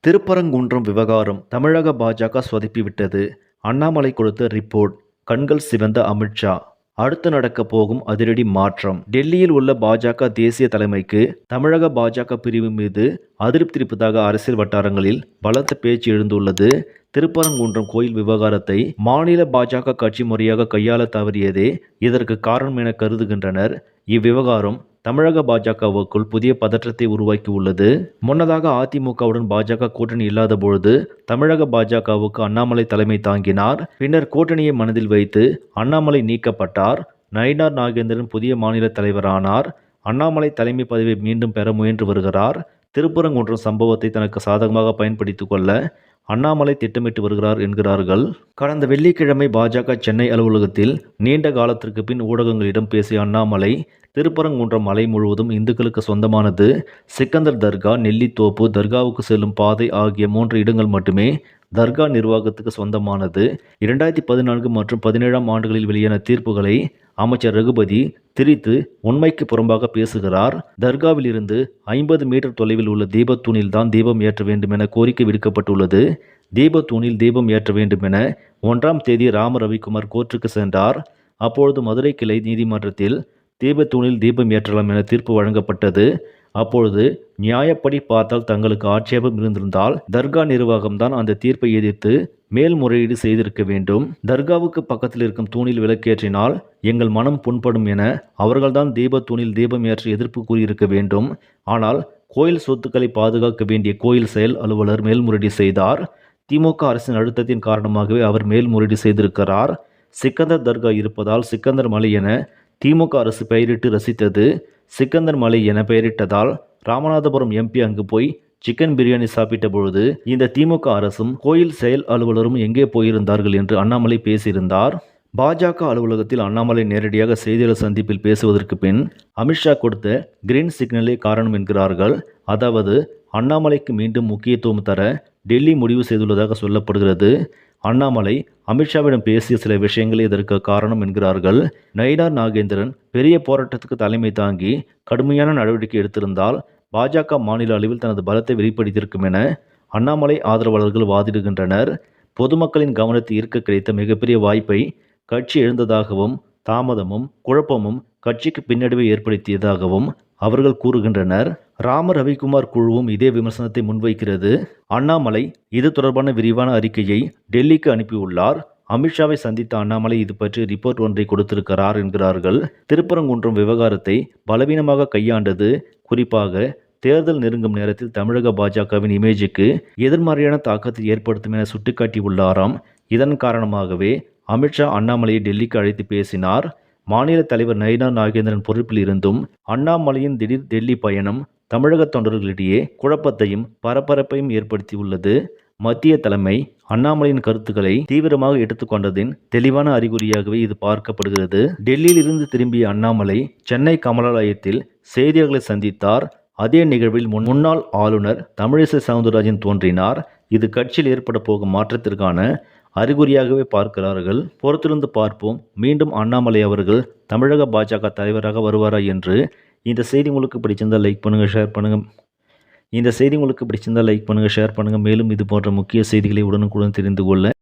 திருப்பரங்குன்றம் விவகாரம் தமிழக பாஜக சொதப்பிவிட்டது. அண்ணாமலை கொடுத்த ரிப்போர்ட். கண்கள் சிவந்த அமித்ஷா. அடுத்து நடக்க போகும் அதிரடி மாற்றம். டெல்லியில் உள்ள பாஜக தேசிய தலைமைக்கு தமிழக பாஜக பிரிவு மீது அதிருப்தி இருப்பதாக அரசியல் வட்டாரங்களில் பலத்த பேச்சு எழுந்துள்ளது. திருப்பரங்குன்றம் கோயில் விவகாரத்தை மாநில பாஜக கட்சி முறையாக கையாள தவறியதே இதற்கு காரணம் என கருதுகின்றனர். இவ்விவகாரம் தமிழக பாஜகவுக்குள் புதிய பதற்றத்தை உருவாக்கியுள்ளது. முன்னதாக அதிமுகவுடன் பாஜக கூட்டணி இல்லாத பொழுது தமிழக பாஜகவுக்கு அண்ணாமலை தலைமை தாங்கினார். பின்னர் கூட்டணியை மனதில் வைத்து அண்ணாமலை நீக்கப்பட்டார். நயினார் நாகேந்திரன் புதிய மாநில தலைவரானார். அண்ணாமலை தலைமை பதவியை மீண்டும் பெற முயன்று வருகிறார். திருப்பரங்குன்றம் சம்பவத்தை தனக்கு சாதகமாக பயன்படுத்திக் கொள்ள அண்ணாமலை திட்டமிட்டு வருகிறார் என்கிறார்கள். கடந்த வெள்ளிக்கிழமை பாஜக சென்னை அலுவலகத்தில் நீண்ட காலத்திற்கு பின் ஊடகங்களிடம் பேசிய அண்ணாமலை, திருப்பரங்குன்றம் மலை முழுவதும் இந்துக்களுக்கு சொந்தமானது. சிக்கந்தர் தர்கா, நெல்லித்தோப்பு, தர்காவுக்கு செல்லும் பாதை ஆகிய 3 இடங்கள் மட்டுமே தர்கா நிர்வாகத்துக்கு சொந்தமானது. 2014 மற்றும் 17ஆம் ஆண்டுகளில் வெளியான தீர்ப்புகளை அமைச்சர் ரகுபதி திரித்து உண்மைக்கு புறம்பாக பேசுகிறார். தர்காவில் இருந்து 50 மீட்டர் தொலைவில் உள்ள தீபத்தூணில் தான் தீபம் ஏற்ற வேண்டும் என கோரிக்கை விடுக்கப்பட்டுள்ளது. தீபத்தூணில் தீபம் ஏற்ற வேண்டும் என 1ஆம் தேதி ராம ரவிக்குமார் கோர்ட்டுக்கு சென்றார். அப்பொழுது மதுரை கிளை நீதிமன்றத்தில் தீபத்தூணில் தீபம் ஏற்றலாம் என தீர்ப்பு வழங்கப்பட்டது. அப்பொழுது நியாயப்படி பார்த்தால் தங்களுக்கு ஆட்சேபம் இருந்திருந்தால் தர்கா நிர்வாகம்தான் அந்த தீர்ப்பை எதிர்த்து மேல்முறையீடு செய்திருக்க வேண்டும். தர்காவுக்கு பக்கத்தில் இருக்கும் தூணில் விளக்கேற்றினால் எங்கள் மனம் புண்படும் என அவர்கள்தான் தீபத்தூணில் தீபம் ஏற்ற எதிர்ப்பு கூறியிருக்க வேண்டும். ஆனால் கோயில் சொத்துக்களை பாதுகாக்க வேண்டிய கோயில் செயல் அலுவலர் மேல்முறையீடு செய்தார். திமுக அரசின் அழுத்தத்தின் காரணமாகவே அவர் மேல்முறையீடு செய்திருக்கிறார். சிக்கந்தர் தர்கா இருப்பதால் சிக்கந்தர் மலை என திமுக அரசு பெயரிட்டு ரசித்தது. சிக்கந்தர் மலை என பெயரிட்டதால் ராமநாதபுரம் எம்பி அங்கு போய் சிக்கன் பிரியாணி சாப்பிட்ட பொழுது இந்த திமுக அரசும் கோயில் செயல் அலுவலரும் எங்கே போயிருந்தார்கள் என்று அண்ணாமலை பேசியிருந்தார். பாஜக அலுவலகத்தில் அண்ணாமலை நேரடியாக செய்தியாளர் சந்திப்பில் பேசுவதற்கு பின் அமித்ஷா கொடுத்த கிரீன் சிக்னலே காரணம் என்கிறார்கள். அதாவது அண்ணாமலைக்கு மீண்டும் முக்கியத்துவம் தர டெல்லி முடிவு செய்துள்ளதாக சொல்லப்படுகிறது. அண்ணாமலை அமித்ஷாவிடம் பேசிய சில விஷயங்களே இதற்கு காரணம் என்கிறார்கள். நயினார் நாகேந்திரன் பெரிய போராட்டத்துக்கு தலைமை தாங்கி கடுமையான நடவடிக்கை எடுத்திருந்தால் பாஜக மாநில அளவில் தனது பலத்தை வெளிப்படுத்தியிருக்கும் என அண்ணாமலை ஆதரவாளர்கள் வாதிடுகின்றனர். பொதுமக்களின் கவனத்தை ஈர்க்க கிடைத்த மிகப்பெரிய வாய்ப்பை கட்சி எழுந்ததாகவும் தாமதமும் குழப்பமும் கட்சிக்கு பின்னடைவை ஏற்படுத்தியதாகவும் அவர்கள் கூறுகின்றனர். ராம ரவிக்குமார் குழுவும் இதே விமர்சனத்தை முன்வைக்கிறது. அண்ணாமலை இது தொடர்பான விரிவான அறிக்கையை டெல்லிக்கு அனுப்பியுள்ளார். அமித்ஷாவை சந்தித்த அண்ணாமலை இது பற்றி ரிப்போர்ட் ஒன்றை கொடுத்திருக்கிறார் என்கிறார்கள். திருப்பரங்குன்றம் விவகாரத்தை பலவீனமாக கையாண்டது, குறிப்பாக தேர்தல் நெருங்கும் நேரத்தில் தமிழக பாஜகவின் இமேஜுக்கு எதிர்மறையான தாக்கத்தை ஏற்படுத்தும் என சுட்டிக்காட்டியுள்ளாராம். இதன் காரணமாகவே அமித்ஷா அண்ணாமலையை டெல்லிக்கு அழைத்து பேசினார். மாநில தலைவர் நயினார் நாகேந்திரன் பொறுப்பில் இருந்தும் அண்ணாமலையின் திடீர் டெல்லி பயணம் தமிழக தொண்டர்களிடையே குழப்பத்தையும் பரபரப்பையும் ஏற்படுத்தியுள்ளது. மத்திய தலைமை அண்ணாமலையின் கருத்துக்களை தீவிரமாக எடுத்துக்கொண்டதின் தெளிவான அறிகுறியாகவே இது பார்க்கப்படுகிறது. டெல்லியில் இருந்து திரும்பிய அண்ணாமலை சென்னை கமலாலயத்தில் செய்தியாளர்களை சந்தித்தார். அதே நிகழ்வில் முன்னாள் ஆளுநர் தமிழிசை சவுந்தரராஜன் தோன்றினார். இது கட்சியில் ஏற்பட போகும் மாற்றத்திற்கான அறிகுறியாகவே பார்க்கிறார்கள். பொறுத்திருந்து பார்ப்போம். மீண்டும் அண்ணாமலை அவர்கள் தமிழக பாஜக தலைவராக வருவாரா என்று. இந்த செய்தி உங்களுக்கு பிடிச்சிருந்தால் லைக் பண்ணுங்கள், ஷேர் பண்ணுங்கள். ஷேர் பண்ணுங்கள். மேலும் இது போன்ற முக்கிய செய்திகளை உடனுக்குடன் தெரிந்து கொள்ள